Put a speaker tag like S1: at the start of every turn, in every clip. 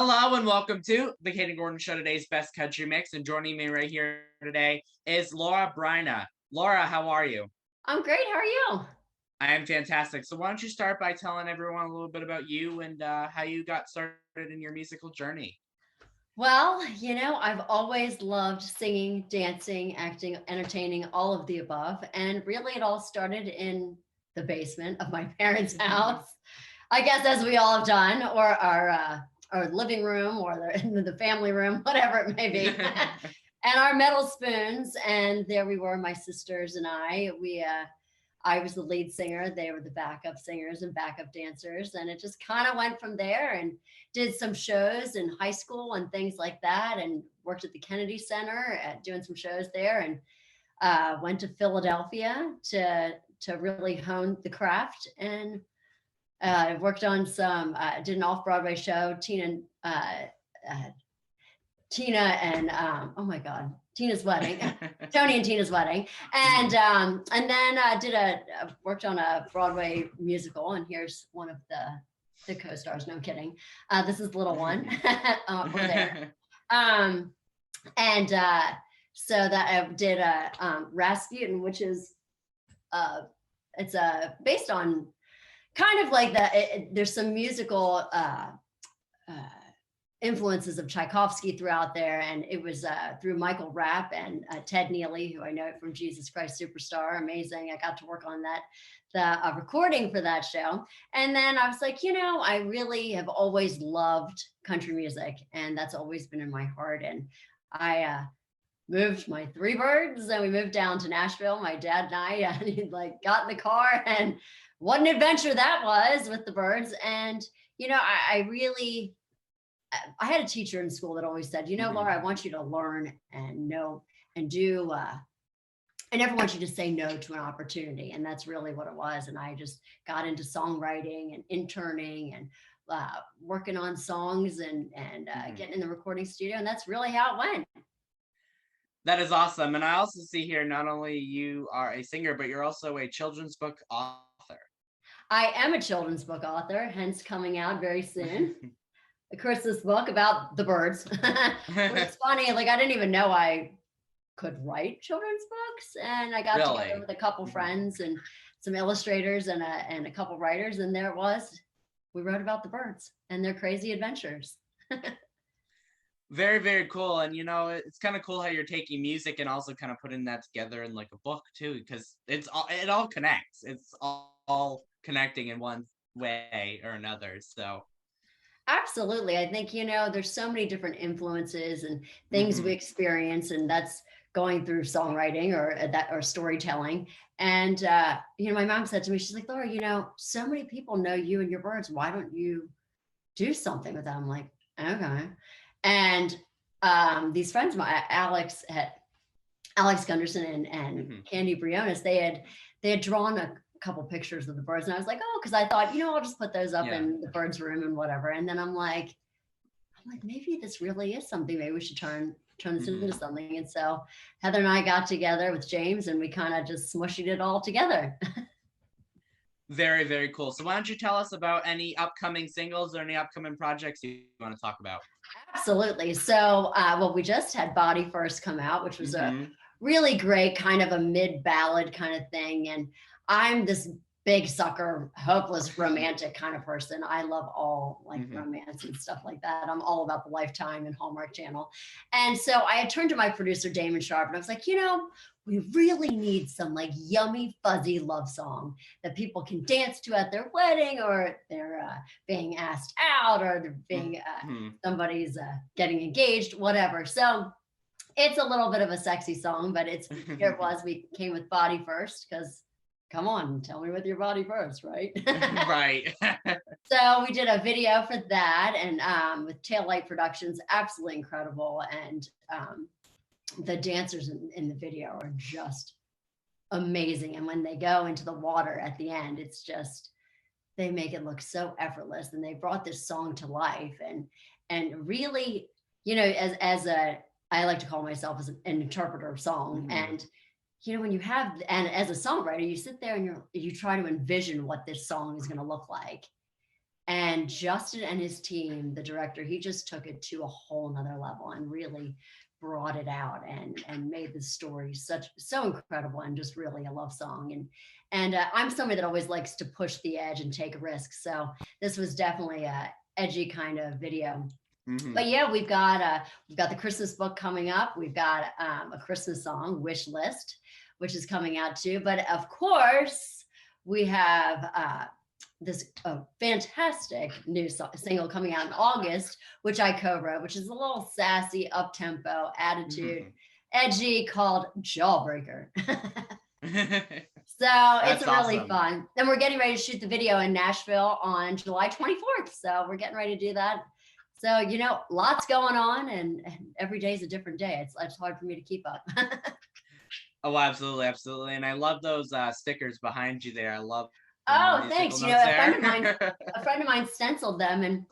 S1: Hello and welcome to the Kayden Show, today's best country mix. And joining me right here today is Bryna. Laura, how are you?
S2: I'm great. How are you?
S1: I am fantastic. So why don't you start by telling everyone a little bit about you and how you got started in your musical journey?
S2: Well, I've always loved singing, dancing, acting, entertaining, all of the above. And really, it all started in the basement of my parents' house. I guess as we all have done, or our living room, or the family room, whatever it may be. And our metal spoons. And there we were, my sisters and I. I was the lead singer. They were the backup singers and backup dancers. And it just kind of went from there and did some shows in high school and things like that. And worked at the Kennedy Center doing some shows there and went to Philadelphia to really hone the craft. And worked on did an off-Broadway show, uh, Tina and oh my God, Tina's wedding, Tony and Tina's wedding, and then worked on a Broadway musical. And here's one of the co-stars. No, I'm kidding. This is the little one over there. Um, and So that I did Rasputin, which is it's based on kind of like that. There's some musical. Influences of Tchaikovsky throughout there. And it was through Michael Rapp and Ted Neely, who I know from Jesus Christ Superstar. Amazing. I got to work on the recording for that show. And then I was like, I really have always loved country music, and that's always been in my heart. And I moved my three birds, and we moved down to Nashville, my dad and I, and he got in the car, and what an adventure that was with the birds. And, I had a teacher in school that always said, Laura, I want you to learn and know and do. I never want you to say no to an opportunity. And that's really what it was. And I just got into songwriting and interning and working on songs and getting in the recording studio. And that's really how it went.
S1: That is awesome. And I also see here not only you are a singer, but you're also a children's book author.
S2: I am a children's book author, hence coming out very soon. Of course, this book about the birds. It's funny, I didn't even know I could write children's books, and I got together with a couple friends and some illustrators and a couple writers, and there it was. We wrote about the birds and their crazy adventures.
S1: Very, very cool. And it's kind of cool how you're taking music and also kind of putting that together in like a book too, because it all connects. It's all connecting in one way or another. So
S2: Absolutely. I think, there's so many different influences and things we experience, and that's going through songwriting or storytelling. And, my mom said to me, she's like, Laura, so many people know you and your birds. Why don't you do something with them? I'm like, okay. And these friends, Alex Gunderson and Candy Briones, they had drawn a couple pictures of the birds, and I was like, oh, because I thought, I'll just put those up in the birds' room and whatever. And then I'm like, maybe this really is something. Maybe we should turn this into something. And so Heather and I got together with James, and we kind of just smushed it all together.
S1: Very, very cool. So why don't you tell us about any upcoming singles or any upcoming projects you want to talk about?
S2: Absolutely. So, we just had Body First come out, which was a really great kind of a mid ballad kind of thing. And I'm this big sucker, hopeless romantic kind of person. I love all romance and stuff like that. I'm all about the Lifetime and Hallmark Channel. And so I had turned to my producer, Damon Sharp, and I was like, we really need some yummy, fuzzy love song that people can dance to at their wedding, or they're being asked out, or they're being, somebody's getting engaged, whatever. So it's a little bit of a sexy song, but here it was. We came with Body First, because come on, tell me with your body first, right?
S1: Right.
S2: So we did a video for that, and with Taillight Productions, absolutely incredible. And the dancers in the video are just amazing. And when they go into the water at the end, it's just, they make it look so effortless. And they brought this song to life, and really, I like to call myself as an interpreter of song. And when you have, and as a songwriter, you sit there and you try to envision what this song is going to look like. And Justin and his team, the director, he just took it to a whole nother level and really brought it out and made the story so incredible and just really a love song. And I'm somebody that always likes to push the edge and take risks. So this was definitely a edgy kind of video.
S1: Mm-hmm.
S2: But yeah, we've got the Christmas book coming up. We've got a Christmas song wish list, which is coming out too. But of course, we have this fantastic new single coming out in August, which I co-wrote, which is a little sassy, up-tempo attitude,
S1: Mm-hmm.
S2: edgy, called Jawbreaker. So it's
S1: That's
S2: a really
S1: awesome.
S2: fun. Then we're getting ready to shoot the video in Nashville on July 24th. So we're getting ready to do that. So, lots going on, and every day is a different day. It's hard for me to keep up.
S1: Oh, absolutely, absolutely. And I love those stickers behind you there. I love the
S2: Oh,
S1: musical
S2: thanks.
S1: notes
S2: A
S1: there.
S2: friend of mine stenciled them, and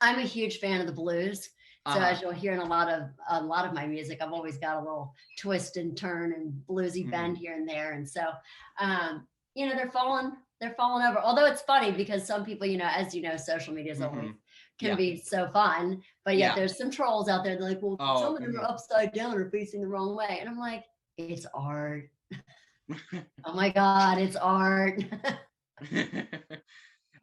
S2: I'm a huge fan of the blues. So
S1: Uh-huh.
S2: as you'll hear in a lot of my music, I've always got a little twist and turn and bluesy
S1: Mm-hmm.
S2: bend here and there. And so, um, they're falling over. Although it's funny because some people, as you know, social media is always
S1: Mm-hmm.
S2: can
S1: Yeah.
S2: be so fun, but yet
S1: Yeah.
S2: there's some trolls out there. They're like, well, some
S1: Oh.
S2: of them are upside down or facing the wrong way, and I'm like, it's art. Oh my God, it's art.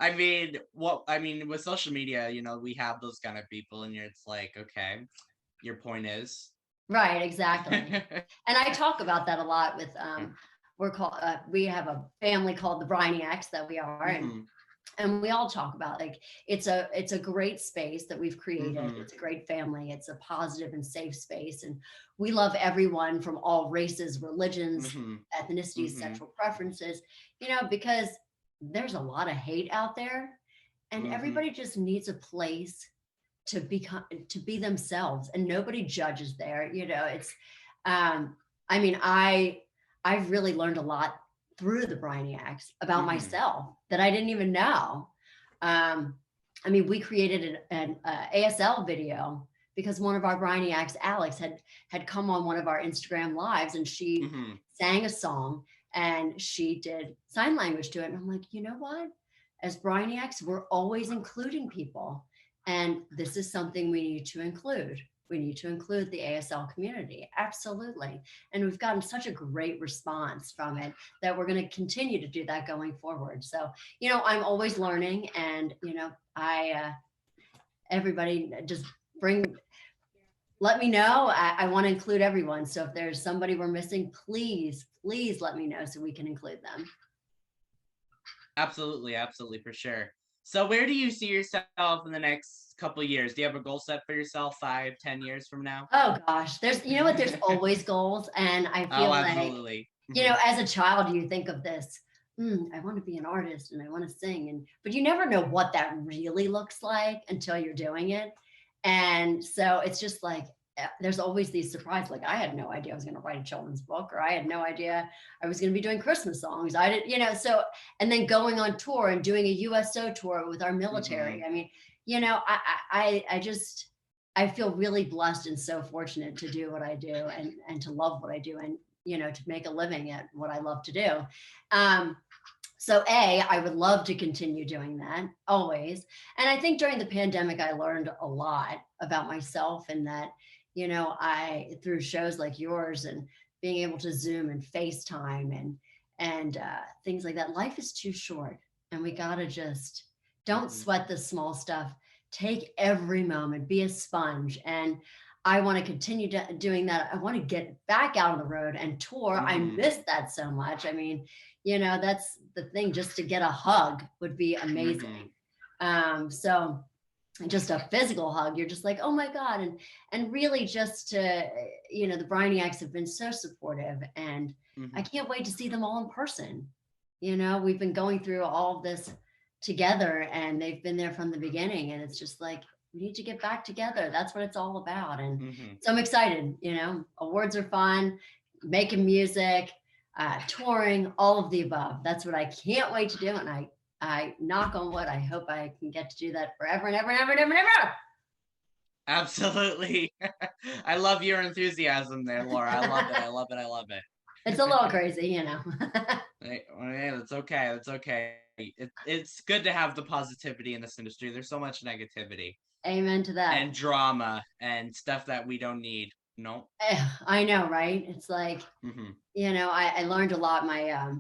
S1: I mean, with social media, we have those kind of people, and it's like, okay, your point is.
S2: Right, exactly. And I talk about that a lot with we have a family called the Brainiacs that we are, and
S1: Mm-hmm.
S2: and we all talk about, like, it's a great space that we've created.
S1: Mm-hmm.
S2: It's a great family. It's a positive and safe space, and we love everyone from all races, religions,
S1: Mm-hmm.
S2: ethnicities,
S1: Mm-hmm.
S2: sexual preferences, because there's a lot of hate out there, and
S1: Mm-hmm.
S2: everybody just needs a place to be themselves, and nobody judges there. It's um I mean, I've really learned a lot through the Brainiacs about
S1: Mm-hmm.
S2: myself that I didn't even know. um we created an ASL video because one of our Brainiacs, Alex, had come on one of our Instagram lives, and she
S1: Mm-hmm.
S2: sang a song, and she did sign language to it, and I'm like, you know what, as Brainiacs, we're always including people, and this is something we need to include. We need to include the ASL community. Absolutely. And we've gotten such a great response from it that we're going to continue to do that going forward. So, I'm always learning, and, everybody just let me know. I want to include everyone. So if there's somebody we're missing, please, please let me know so we can include them.
S1: Absolutely, absolutely, for sure. So, where do you see yourself in the next couple years? Do you have a goal set for yourself 5, 10 years from now?
S2: Oh gosh, there's always goals. And I
S1: Oh,
S2: feel like,
S1: absolutely. Hmm.
S2: as a child, you think of this, I want to be an artist and I want to sing. But you never know what that really looks like until you're doing it. And so it's just like, there's always these surprises. Like, I had no idea I was going to write a children's book, or I had no idea I was going to be doing Christmas songs. I didn't, so, and then going on tour and doing a USO tour with our military.
S1: Hmm.
S2: I just, I feel really blessed and so fortunate to do what I do, and to love what I do, and to make a living at what I love to do. So I would love to continue doing that always. And I think during the pandemic, I learned a lot about myself, and that, I, through shows like yours and being able to Zoom and FaceTime and things like that, life is too short, and we gotta just don't
S1: Hmm.
S2: sweat the small stuff. Take every moment, be a sponge. And I want to continue doing that. I want to get back out on the road and tour. I
S1: Hmm.
S2: miss that so much. That's the thing. Just to get a hug would be
S1: Hmm.
S2: amazing. So just a physical hug, you're just like, oh my God. And really just to, the Brainiacs have been so supportive, and I
S1: Hmm.
S2: can't wait to see them all in person. We've been going through all of this together, and they've been there from the beginning, and it's just like, we need to get back together. That's what it's all about. And
S1: Hmm.
S2: so I'm excited. Awards are fun, making music, touring, all of the above. That's what I can't wait to do. And I knock on wood, I hope I can get to do that forever and ever and ever and ever and
S1: Absolutely. I love your enthusiasm there, Laura. I love it. I love it. I love
S2: it's a
S1: it.
S2: little crazy.
S1: Hey, well, yeah, that's okay. That's okay. It's good to have the positivity in this industry. There's so much negativity
S2: Amen to that.
S1: and drama and stuff that we don't need. No.
S2: I know, right? It's like,
S1: Mm-hmm.
S2: I learned a lot.
S1: Mm-hmm.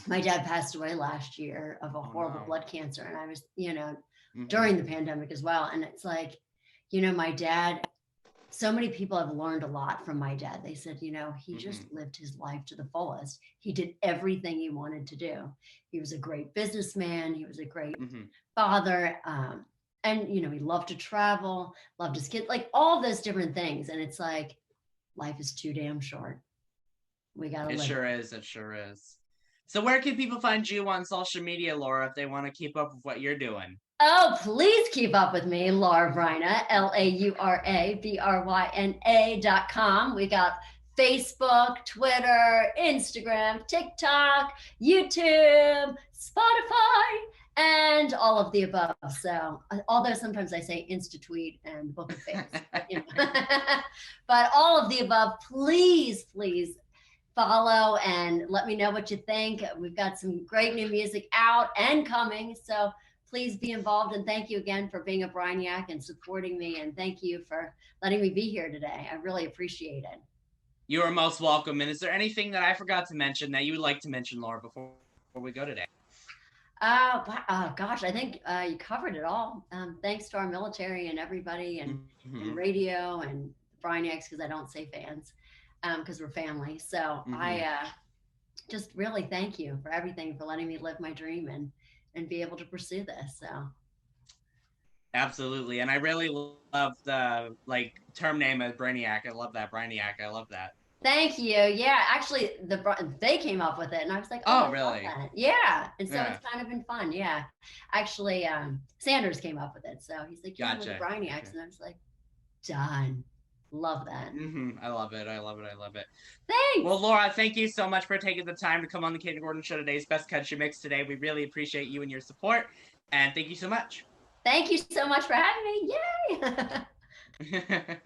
S2: My dad passed away last year of a
S1: Oh
S2: horrible
S1: no.
S2: blood cancer, and I was,
S1: Mm-hmm.
S2: during the pandemic as well. And it's like, my dad, so many people have learned a lot from my dad. They said, he
S1: Mm-hmm.
S2: just lived his life to the fullest. He did everything he wanted to do. He was a great businessman. He was a great
S1: Mm-hmm.
S2: father. And, he loved to travel, loved his kids, like all those different things. And it's like, life is too damn short. We got to
S1: It
S2: live
S1: sure
S2: it.
S1: is. It sure is. So where can people find you on social media, Laura, if they want to keep up with what you're doing?
S2: Oh, please keep up with me, Laura Bryna, LauraBryna.com. We got Facebook, Twitter, Instagram, TikTok, YouTube, Spotify, and all of the above. So, although sometimes I say Insta-tweet and Book of Face, but, but all of the above, please, please follow and let me know what you think. We've got some great new music out and coming. So please be involved. And thank you again for being a Brainiac and supporting me. And thank you for letting me be here today. I really appreciate it.
S1: You are most welcome. And is there anything that I forgot to mention that you would like to mention, Laura, before we go today?
S2: Gosh, I think you covered it all. Thanks to our military and everybody and
S1: Mm-hmm.
S2: radio and Brainiacs, because I don't say fans, because we're family. So
S1: Mm-hmm.
S2: I just really thank you for everything, for letting me live my dream and be able to pursue this. So
S1: Absolutely. And I really love the term name of Brainiac. I love that. Brainiac. I love that.
S2: thank you. Yeah, actually, they came up with it, and I was like, oh, I
S1: Oh,
S2: love
S1: really?
S2: that. Yeah, and so it's
S1: Yeah.
S2: kind of been fun. Yeah, actually, Sanders came up with it, so he's like, we're the
S1: Gotcha.
S2: Brainiacs,
S1: Gotcha.
S2: and I was like, done. Love that.
S1: Mm-hmm. I love it. I love it. I love it. Well,
S2: Thanks.
S1: Laura, thank you so much for taking the time to come on the Kayden Gordon Show today's Best Country Mix today. We really appreciate you and your support. And thank you so much.
S2: Thank you so much for having me. Yay!